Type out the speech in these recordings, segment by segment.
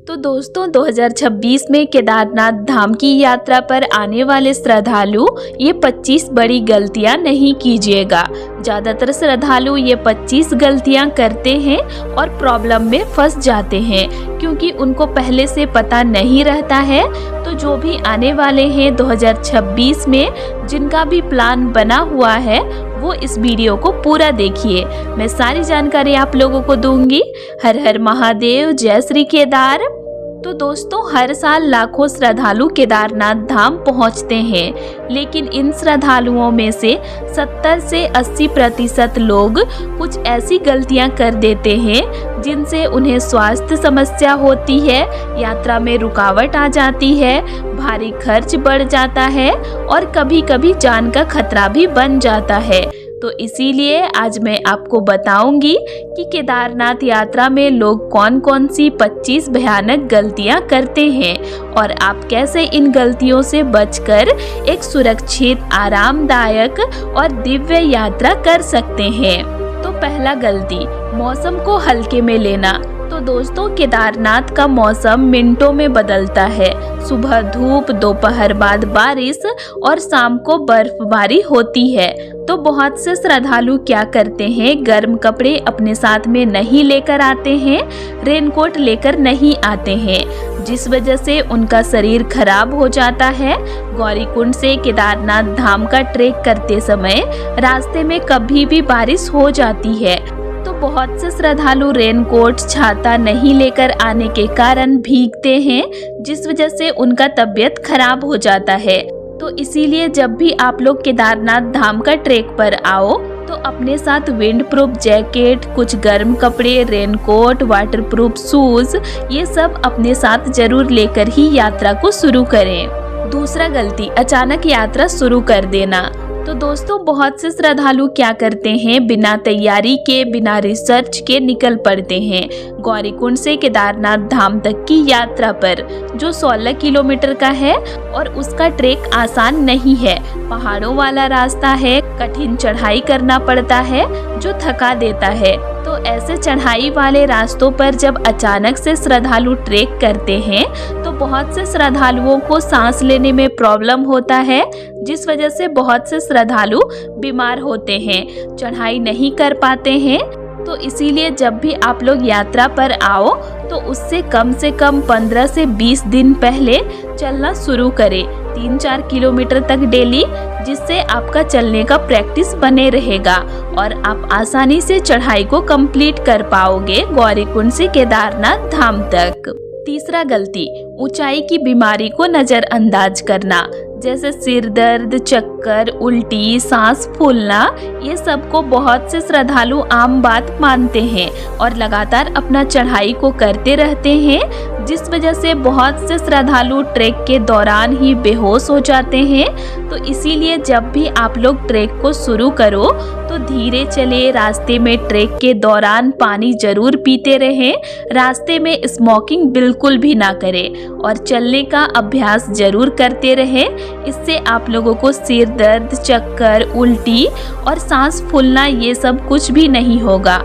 तो दोस्तों 2026 में केदारनाथ धाम की यात्रा पर आने वाले श्रद्धालु ये 25 बड़ी गलतियां नहीं कीजिएगा। ज़्यादातर श्रद्धालु ये 25 गलतियां करते हैं और प्रॉब्लम में फंस जाते हैं क्योंकि उनको पहले से पता नहीं रहता है। तो जो भी आने वाले हैं 2026 में जिनका भी प्लान बना हुआ है वो इस वीडियो को पूरा देखिए। मैं सारी जानकारी आप लोगों को दूंगी। हर हर महादेव, जय श्री केदार। तो दोस्तों हर साल लाखों श्रद्धालु केदारनाथ धाम पहुंचते हैं, लेकिन इन श्रद्धालुओं में से 70 से 80% लोग कुछ ऐसी गलतियां कर देते हैं जिनसे उन्हें स्वास्थ्य समस्या होती है, यात्रा में रुकावट आ जाती है, भारी खर्च बढ़ जाता है और कभी कभी जान का खतरा भी बन जाता है। तो इसीलिए आज मैं आपको बताऊंगी कि केदारनाथ यात्रा में लोग कौन कौन सी 25 भयानक गलतियां करते हैं और आप कैसे इन गलतियों से बचकर एक सुरक्षित, आरामदायक और दिव्य यात्रा कर सकते हैं। तो पहला गलती, मौसम को हल्के में लेना। तो दोस्तों केदारनाथ का मौसम मिनटों में बदलता है। सुबह धूप, दोपहर बाद बारिश और शाम को बर्फबारी होती है। तो बहुत से श्रद्धालु क्या करते हैं, गर्म कपड़े अपने साथ में नहीं लेकर आते हैं, रेनकोट लेकर नहीं आते हैं, जिस वजह से उनका शरीर खराब हो जाता है। गौरीकुंड से केदारनाथ धाम का ट्रेक करते समय रास्ते में कभी भी बारिश हो जाती है। तो बहुत से श्रद्धालु रेनकोट, छाता नहीं लेकर आने के कारण भीगते हैं, जिस वजह से उनका तबीयत खराब हो जाता है। तो इसीलिए जब भी आप लोग केदारनाथ धाम का ट्रेक पर आओ तो अपने साथ विंड प्रूफ जैकेट, कुछ गर्म कपड़े, रेनकोट, वाटरप्रूफ शूज ये सब अपने साथ जरूर लेकर ही यात्रा को शुरू करें। दूसरा गलती, अचानक यात्रा शुरू कर देना। तो दोस्तों बहुत से श्रद्धालु क्या करते हैं, बिना तैयारी के, बिना रिसर्च के निकल पड़ते हैं गौरीकुंड से केदारनाथ धाम तक की यात्रा पर, जो 16 किलोमीटर का है और उसका ट्रेक आसान नहीं है। पहाड़ों वाला रास्ता है, कठिन चढ़ाई करना पड़ता है जो थका देता है। तो ऐसे चढ़ाई वाले रास्तों पर जब अचानक से श्रद्धालु ट्रेक करते हैं तो बहुत से श्रद्धालुओं को सांस लेने में प्रॉब्लम होता है, जिस वजह से बहुत से श्रद्धालु बीमार होते हैं, चढ़ाई नहीं कर पाते हैं। तो इसीलिए जब भी आप लोग यात्रा पर आओ तो उससे कम से कम 15 से 20 दिन पहले चलना शुरू करें, 3-4 किलोमीटर तक डेली, जिससे आपका चलने का प्रैक्टिस बने रहेगा और आप आसानी से चढ़ाई को कंप्लीट कर पाओगे गौरीकुंड से केदारनाथ धाम तक। तीसरा गलती, ऊंचाई की बीमारी को नजरअंदाज करना, जैसे सिर दर्द, चक्कर, उल्टी, सांस फूलना। ये सबको बहुत से श्रद्धालु आम बात मानते हैं और लगातार अपना चढ़ाई को करते रहते हैं, जिस वजह से बहुत से श्रद्धालु ट्रैक के दौरान ही बेहोश हो जाते हैं। तो इसीलिए जब भी आप लोग ट्रैक को शुरू करो तो धीरे चले, रास्ते में ट्रैक के दौरान पानी जरूर पीते रहें, रास्ते में स्मोकिंग बिल्कुल भी ना करें और चलने का अभ्यास जरूर करते रहें। इससे आप लोगों को सिर दर्द, चक्कर, उल्टी और सांस फूलना ये सब कुछ भी नहीं होगा।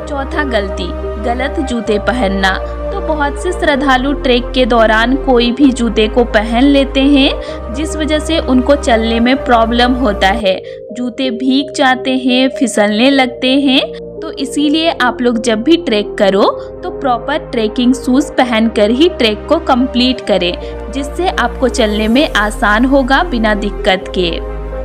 चौथा गलती, गलत जूते पहनना। तो बहुत से श्रद्धालु ट्रेक के दौरान कोई भी जूते को पहन लेते हैं, जिस वजह से उनको चलने में प्रॉब्लम होता है, जूते भीग जाते हैं, फिसलने लगते हैं। तो इसीलिए आप लोग जब भी ट्रैक करो तो प्रॉपर ट्रैकिंग शूज पहनकर ही ट्रैक को कंप्लीट करें, जिससे आपको चलने में आसान होगा बिना दिक्कत के।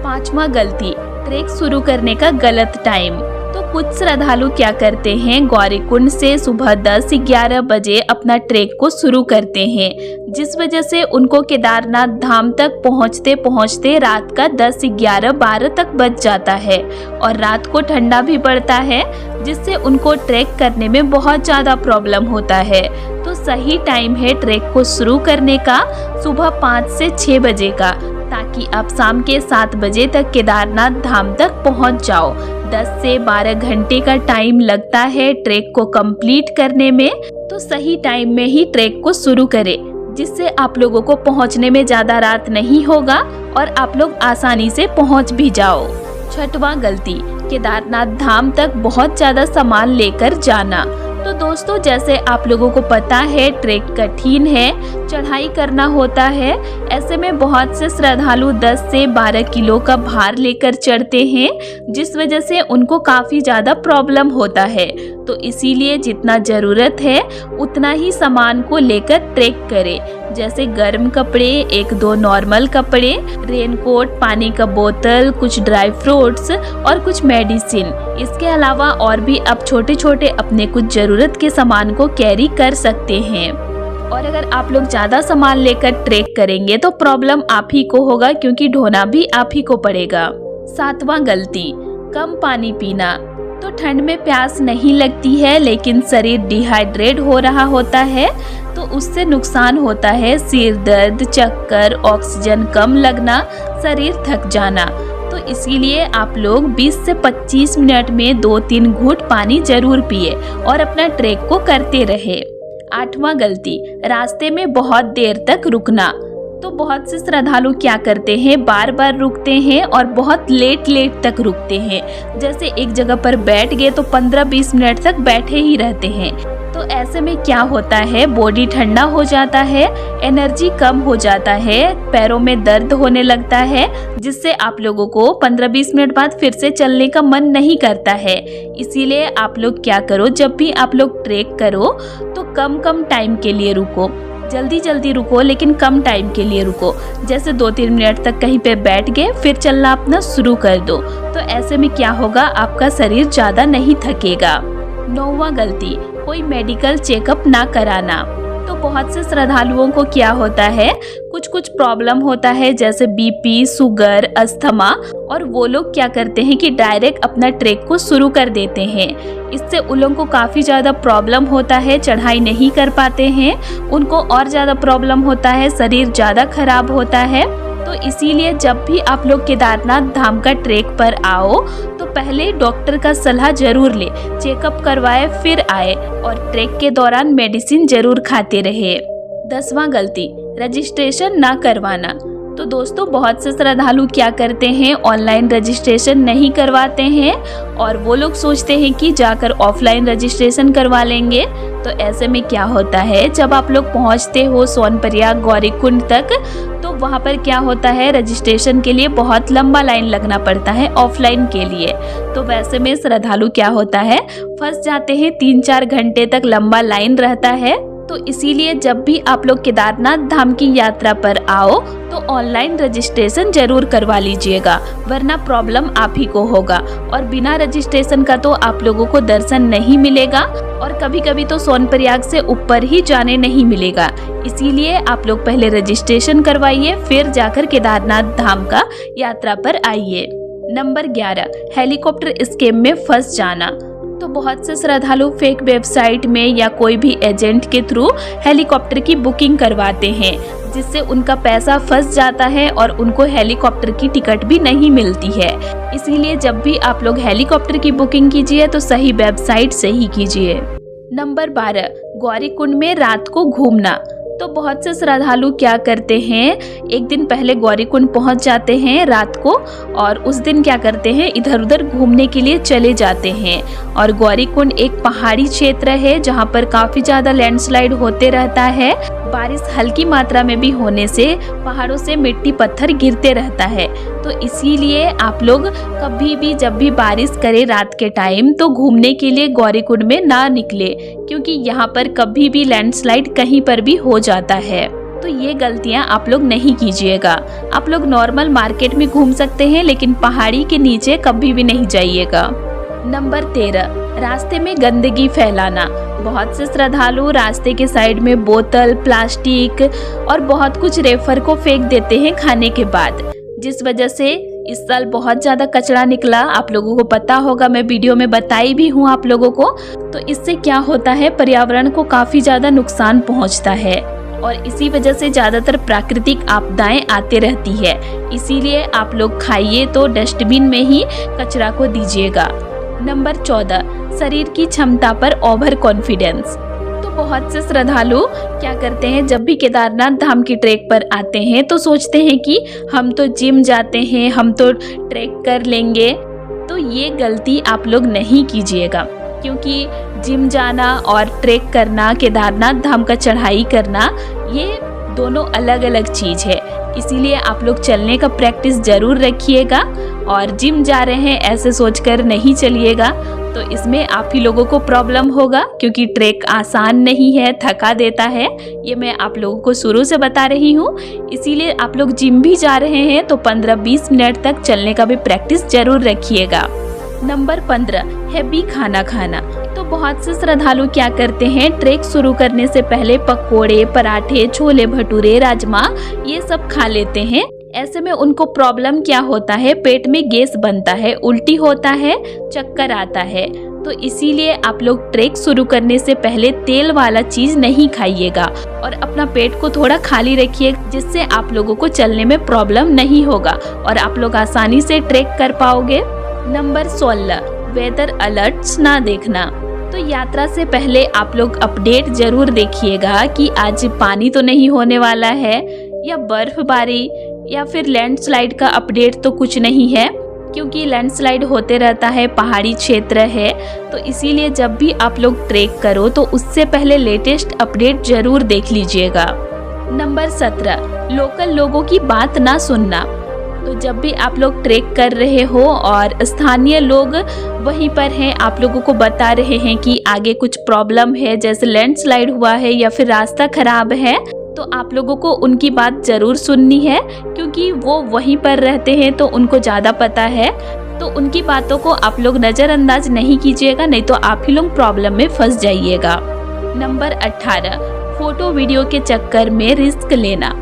पांचवा गलती, ट्रैक शुरू करने का गलत टाइम। तो कुछ श्रद्धालु क्या करते हैं, गौरीकुंड से सुबह 10-11 बजे अपना ट्रैक को शुरू करते हैं, जिस वजह से उनको केदारनाथ धाम तक पहुंचते पहुंचते रात का 10, 11, 12 तक बज जाता है और रात को ठंडा भी पड़ता है, जिससे उनको ट्रैक करने में बहुत ज़्यादा प्रॉब्लम होता है। तो सही टाइम है ट्रैक को शुरू करने का सुबह 5 से 6 बजे का, ताकि आप शाम के 7 बजे तक केदारनाथ धाम तक पहुंच जाओ। 10 से 12 घंटे का टाइम लगता है ट्रैक को कंप्लीट करने में। तो सही टाइम में ही ट्रैक को शुरू करें, जिससे आप लोगों को पहुंचने में ज़्यादा रात नहीं होगा और आप लोग आसानी से पहुंच भी जाओ। छठवां गलती, केदारनाथ धाम तक बहुत ज़्यादा सामान लेकर जाना। तो दोस्तों, जैसे आप लोगों को पता है ट्रैक कठिन है, चढ़ाई करना होता है। ऐसे में बहुत से श्रद्धालु 10 से 12 किलो का भार लेकर चढ़ते हैं, जिस वजह से उनको काफ़ी ज़्यादा प्रॉब्लम होता है। तो इसीलिए जितना ज़रूरत है उतना ही सामान को लेकर ट्रैक करें, जैसे गर्म कपड़े, 1-2 नॉर्मल कपड़े, रेनकोट, पानी का बोतल, कुछ ड्राई फ्रूट्स और कुछ मेडिसिन। इसके अलावा और भी आप छोटे छोटे अपने कुछ ज़रूरत के सामान को कैरी कर सकते हैं। और अगर आप लोग ज़्यादा सामान लेकर ट्रैक करेंगे तो प्रॉब्लम आप ही को होगा, क्योंकि ढोना भी आप ही को पड़ेगा। 7वां गलती, कम पानी पीना। तो ठंड में प्यास नहीं लगती है, लेकिन शरीर डिहाइड्रेट हो रहा होता है, तो उससे नुकसान होता है सिर दर्द, चक्कर, ऑक्सीजन कम लगना, शरीर थक जाना। तो इसीलिए आप लोग 20 से 25 मिनट में 2-3 घूंट पानी जरूर पिए और अपना ट्रैक को करते रहे। 8वां गलती, रास्ते में बहुत देर तक रुकना। तो बहुत से श्रद्धालु क्या करते हैं, बार बार रुकते हैं और बहुत लेट तक रुकते हैं। जैसे एक जगह पर बैठ गए तो 15-20 मिनट तक बैठे ही रहते हैं। तो ऐसे में क्या होता है, बॉडी ठंडा हो जाता है, एनर्जी कम हो जाता है, पैरों में दर्द होने लगता है, जिससे आप लोगों को 15-20 मिनट बाद फिर से चलने का मन नहीं करता है। इसीलिए आप लोग क्या करो, जब भी आप लोग ट्रैक करो तो कम टाइम के लिए रुको, जल्दी रुको, लेकिन कम टाइम के लिए रुको। जैसे 2-3 मिनट तक कहीं पे बैठ गए, फिर चलना अपना शुरू कर दो। तो ऐसे में क्या होगा, आपका शरीर ज़्यादा नहीं थकेगा। 9वां गलती, कोई मेडिकल चेकअप ना कराना। तो बहुत से श्रद्धालुओं को क्या होता है, कुछ प्रॉब्लम होता है, जैसे बीपी, शुगर, अस्थमा, और वो लोग क्या करते हैं कि डायरेक्ट अपना ट्रैक को शुरू कर देते हैं। इससे उन लोगों को काफ़ी ज़्यादा प्रॉब्लम होता है, चढ़ाई नहीं कर पाते हैं, उनको और ज़्यादा प्रॉब्लम होता है, शरीर ज़्यादा खराब होता है। तो इसीलिए जब भी आप लोग केदारनाथ धाम का ट्रैक पर आओ तो पहले डॉक्टर का सलाह जरूर ले, चेकअप करवाए फिर आए, और ट्रैक के दौरान मेडिसिन जरूर खाते रहे। 10वां गलती, रजिस्ट्रेशन ना करवाना। तो दोस्तों, बहुत से श्रद्धालु क्या करते हैं, ऑनलाइन रजिस्ट्रेशन नहीं करवाते हैं और वो लोग सोचते हैं कि जाकर ऑफलाइन रजिस्ट्रेशन करवा लेंगे। तो ऐसे में क्या होता है, जब आप लोग पहुंचते हो सोनप्रयाग गौरीकुंड तक, तो वहां पर क्या होता है, रजिस्ट्रेशन के लिए बहुत लंबा लाइन लगना पड़ता है ऑफलाइन के लिए। तो वैसे में श्रद्धालु क्या होता है, फंस जाते हैं, 3-4 घंटे तक लंबा लाइन रहता है। तो इसीलिए जब भी आप लोग केदारनाथ धाम की यात्रा पर आओ तो ऑनलाइन रजिस्ट्रेशन जरूर करवा लीजिएगा, वरना प्रॉब्लम आप ही को होगा। और बिना रजिस्ट्रेशन का तो आप लोगों को दर्शन नहीं मिलेगा, और कभी कभी तो सोनप्रयाग से ऊपर ही जाने नहीं मिलेगा। इसीलिए आप लोग पहले रजिस्ट्रेशन करवाइए, फिर जाकर केदारनाथ धाम का यात्रा पर आइए। नंबर 11, हेलीकॉप्टर स्कैम में फंस जाना। तो बहुत से श्रद्धालु फेक वेबसाइट में या कोई भी एजेंट के थ्रू हेलीकॉप्टर की बुकिंग करवाते हैं, जिससे उनका पैसा फंस जाता है और उनको हेलीकॉप्टर की टिकट भी नहीं मिलती है। इसीलिए जब भी आप लोग हेलीकॉप्टर की बुकिंग कीजिए तो सही वेबसाइट से ही कीजिए। नंबर 12, गौरीकुंड में रात को घूमना। तो बहुत से श्रद्धालु क्या करते हैं, एक दिन पहले गौरीकुंड पहुंच जाते हैं रात को, और उस दिन क्या करते हैं, इधर उधर घूमने के लिए चले जाते हैं। और गौरीकुंड एक पहाड़ी क्षेत्र है जहां पर काफ़ी ज़्यादा लैंडस्लाइड होते रहता है। बारिश हल्की मात्रा में भी होने से पहाड़ों से मिट्टी पत्थर गिरते रहता है। तो इसीलिए आप लोग कभी भी जब भी बारिश करे रात के टाइम तो घूमने के लिए गौरीकुंड में ना निकले, क्योंकि यहाँ पर कभी भी लैंडस्लाइड कहीं पर भी हो जाता है। तो ये गलतियाँ आप लोग नहीं कीजिएगा। आप लोग नॉर्मल मार्केट में घूम सकते हैं, लेकिन पहाड़ी के नीचे कभी भी नहीं जाइएगा। नंबर 13, रास्ते में गंदगी फैलाना। बहुत से श्रद्धालु रास्ते के साइड में बोतल, प्लास्टिक और बहुत कुछ रेफर को फेंक देते हैं खाने के बाद, जिस वजह से इस साल बहुत ज़्यादा कचरा निकला। आप लोगों को पता होगा, मैं वीडियो में बताई भी हूँ आप लोगों को। तो इससे क्या होता है, पर्यावरण को काफ़ी ज़्यादा नुकसान पहुँचता है, और इसी वजह से ज़्यादातर प्राकृतिक आपदाएं आते रहती है। इसीलिए आप लोग खाइए तो डस्टबिन में ही कचरा को दीजिएगा। नंबर 14, शरीर की क्षमता पर ओवर कॉन्फिडेंस। तो बहुत से श्रद्धालु क्या करते हैं, जब भी केदारनाथ धाम की ट्रैक पर आते हैं तो सोचते हैं कि हम तो जिम जाते हैं, हम तो ट्रैक कर लेंगे। तो ये गलती आप लोग नहीं कीजिएगा, क्योंकि जिम जाना और ट्रैक करना, केदारनाथ धाम का चढ़ाई करना, ये दोनों अलग अलग चीज़ है। इसीलिए आप लोग चलने का प्रैक्टिस ज़रूर रखिएगा और जिम जा रहे हैं ऐसे सोचकर नहीं चलिएगा, तो इसमें आप ही लोगों को प्रॉब्लम होगा, क्योंकि ट्रैक आसान नहीं है, थका देता है। ये मैं आप लोगों को शुरू से बता रही हूँ। इसीलिए आप लोग जिम भी जा रहे हैं तो 15-20 मिनट तक चलने का भी प्रैक्टिस ज़रूर रखिएगा। नंबर 15, हैवी खाना खाना। तो बहुत से श्रद्धालु क्या करते हैं, ट्रैक शुरू करने से पहले पकोड़े, पराठे, छोले भटूरे, राजमा ये सब खा लेते हैं। ऐसे में उनको प्रॉब्लम क्या होता है, पेट में गैस बनता है, उल्टी होता है, चक्कर आता है। तो इसीलिए आप लोग ट्रैक शुरू करने से पहले तेल वाला चीज नहीं खाइएगा और अपना पेट को थोड़ा खाली रखिए, जिससे आप लोगों को चलने में प्रॉब्लम नहीं होगा और आप लोग आसानी से ट्रैक कर पाओगे। नंबर 16, वेदर अलर्ट्स ना देखना। तो यात्रा से पहले आप लोग अपडेट जरूर देखिएगा कि आज पानी तो नहीं होने वाला है, या बर्फबारी या फिर लैंडस्लाइड का अपडेट तो कुछ नहीं है, क्योंकि लैंडस्लाइड होते रहता है, पहाड़ी क्षेत्र है। तो इसीलिए जब भी आप लोग ट्रैक करो तो उससे पहले लेटेस्ट अपडेट जरूर देख लीजिएगा। नंबर 17, लोकल लोगों की बात ना सुनना। तो जब भी आप लोग ट्रैक कर रहे हो और स्थानीय लोग वहीं पर हैं, आप लोगों को बता रहे हैं कि आगे कुछ प्रॉब्लम है, जैसे लैंडस्लाइड हुआ है या फिर रास्ता खराब है, तो आप लोगों को उनकी बात जरूर सुननी है, क्योंकि वो वहीं पर रहते हैं तो उनको ज़्यादा पता है। तो उनकी बातों को आप लोग नज़रअंदाज नहीं कीजिएगा, नहीं तो आप ही लोग प्रॉब्लम में फंस जाइएगा। नंबर 18, फोटो वीडियो के चक्कर में रिस्क लेना।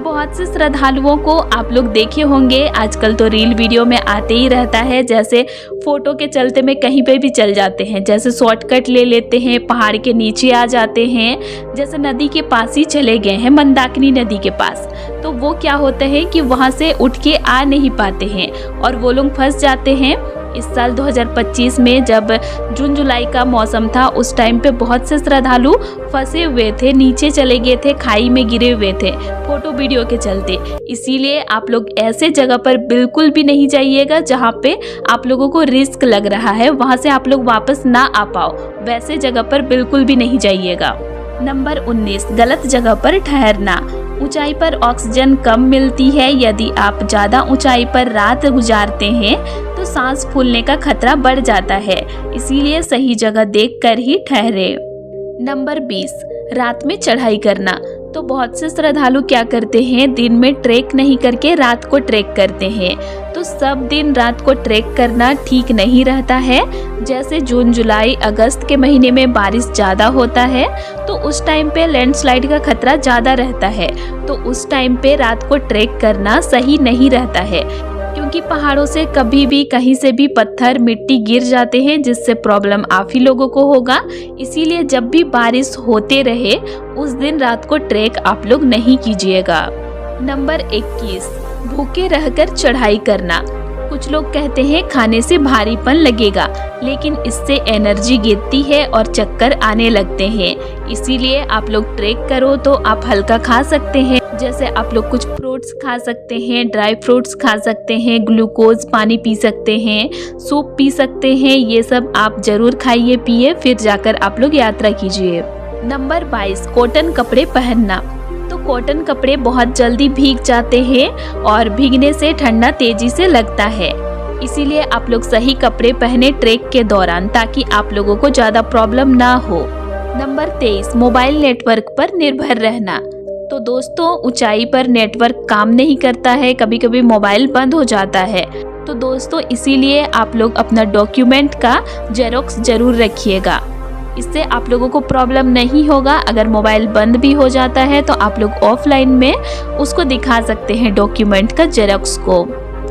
बहुत से श्रद्धालुओं को आप लोग देखे होंगे, आजकल तो रील वीडियो में आते ही रहता है, जैसे फोटो के चलते में कहीं पे भी चल जाते हैं, जैसे शॉर्टकट ले लेते हैं, पहाड़ के नीचे आ जाते हैं, जैसे नदी के पास ही चले गए हैं, मंदाकिनी नदी के पास। तो वो क्या होता है कि वहाँ से उठ के आ नहीं पाते हैं और वो लोग फंस जाते हैं। इस साल 2025 में जब जून जुलाई का मौसम था, उस टाइम पे बहुत से श्रद्धालु फंसे हुए थे, नीचे चले गए थे, खाई में गिरे हुए थे फोटो वीडियो के चलते। इसीलिए आप लोग ऐसे जगह पर बिल्कुल भी नहीं जाइएगा जहाँ पे आप लोगों को रिस्क लग रहा है, वहाँ से आप लोग वापस ना आ पाओ, वैसे जगह पर बिल्कुल भी नहीं जाइएगा। नंबर 19, गलत जगह पर ठहरना। ऊंचाई पर ऑक्सीजन कम मिलती है। यदि आप ज़्यादा ऊंचाई पर रात गुजारते हैं तो सांस फूलने का खतरा बढ़ जाता है, इसीलिए सही जगह देखकर ही ठहरे। नंबर 20, रात में चढ़ाई करना। तो बहुत से श्रद्धालु क्या करते हैं, दिन में ट्रैक नहीं करके रात को ट्रैक करते हैं। तो सब दिन रात को ट्रैक करना ठीक नहीं रहता है। जैसे जून जुलाई अगस्त के महीने में बारिश ज़्यादा होता है, तो उस टाइम पे लैंडस्लाइड का खतरा ज़्यादा रहता है। तो उस टाइम पे रात को ट्रैक करना सही नहीं रहता है, क्योंकि पहाड़ों से कभी भी कहीं से भी पत्थर मिट्टी गिर जाते हैं, जिससे प्रॉब्लम आप ही लोगों को होगा। इसीलिए जब भी बारिश होते रहे उस दिन रात को ट्रैक आप लोग नहीं कीजिएगा। नंबर 21, भूखे रहकर चढ़ाई करना। कुछ लोग कहते हैं खाने से भारीपन लगेगा, लेकिन इससे एनर्जी गिरती है और चक्कर आने लगते हैं। इसीलिए आप लोग ट्रैक करो तो आप हल्का खा सकते हैं, जैसे आप लोग कुछ फ्रूट्स खा सकते हैं, ड्राई फ्रूट्स खा सकते हैं, ग्लूकोज पानी पी सकते हैं, सूप पी सकते हैं। ये सब आप जरूर खाइए पिए, फिर जाकर आप लोग यात्रा कीजिए। नंबर 22, कॉटन कपड़े पहनना। तो कॉटन कपड़े बहुत जल्दी भीग जाते हैं और भीगने से ठंडा तेजी से लगता है। इसीलिए आप लोग सही कपड़े पहने ट्रैक के दौरान, ताकि आप लोगों को ज़्यादा प्रॉब्लम ना हो। नंबर 23, मोबाइल नेटवर्क पर निर्भर रहना। तो दोस्तों, ऊंचाई पर नेटवर्क काम नहीं करता है, कभी कभी मोबाइल बंद हो जाता है। तो दोस्तों, इसीलिए आप लोग अपना डॉक्यूमेंट का जेरोक्स जरूर रखिएगा, इससे आप लोगों को प्रॉब्लम नहीं होगा। अगर मोबाइल बंद भी हो जाता है तो आप लोग ऑफलाइन में उसको दिखा सकते हैं डॉक्यूमेंट का जेरोक्स को।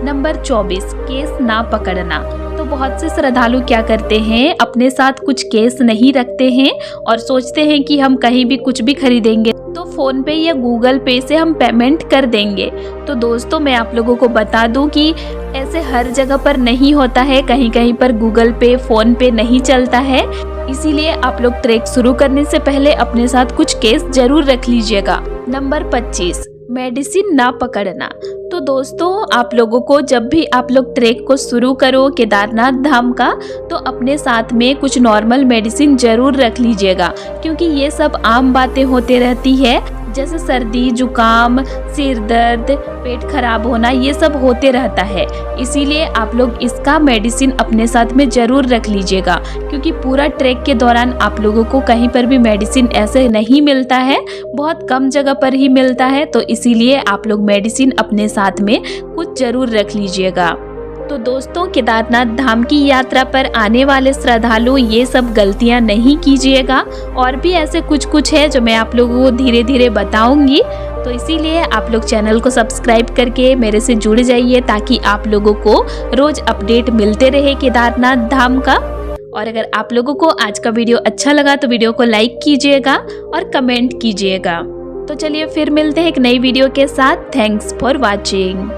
नंबर 24, केस ना पकड़ना। तो बहुत से श्रद्धालु क्या करते हैं, अपने साथ कुछ केस नहीं रखते हैं और सोचते हैं कि हम कहीं भी कुछ भी खरीदेंगे तो फ़ोन पे या गूगल पे से हम पेमेंट कर देंगे। तो दोस्तों, मैं आप लोगों को बता दूं कि ऐसे हर जगह पर नहीं होता है, कहीं कहीं पर गूगल पे फ़ोन पे नहीं चलता है। इसीलिए आप लोग ट्रैक शुरू करने से पहले अपने साथ कुछ केस जरूर रख लीजिएगा। नंबर 25, मेडिसिन ना पकड़ना। तो दोस्तों, आप लोगों को जब भी आप लोग ट्रैक को शुरू करो केदारनाथ धाम का, तो अपने साथ में कुछ नॉर्मल मेडिसिन ज़रूर रख लीजिएगा, क्योंकि ये सब आम बातें होते रहती है, जैसे सर्दी जुकाम, सिर दर्द, पेट खराब होना, ये सब होते रहता है। इसीलिए आप लोग इसका मेडिसिन अपने साथ में ज़रूर रख लीजिएगा, क्योंकि पूरा ट्रैक के दौरान आप लोगों को कहीं पर भी मेडिसिन ऐसे नहीं मिलता है, बहुत कम जगह पर ही मिलता है। तो इसीलिए आप लोग मेडिसिन अपने साथ में कुछ ज़रूर रख लीजिएगा। तो दोस्तों, केदारनाथ धाम की यात्रा पर आने वाले श्रद्धालु ये सब गलतियां नहीं कीजिएगा। और भी ऐसे कुछ है जो मैं आप लोगों को धीरे धीरे बताऊंगी। तो इसीलिए आप लोग चैनल को सब्सक्राइब करके मेरे से जुड़ जाइए, ताकि आप लोगों को रोज अपडेट मिलते रहे केदारनाथ धाम का। और अगर आप लोगों को आज का वीडियो अच्छा लगा तो वीडियो को लाइक कीजिएगा और कमेंट कीजिएगा। तो चलिए फिर मिलते हैं एक नई वीडियो के साथ। Thanks for watching.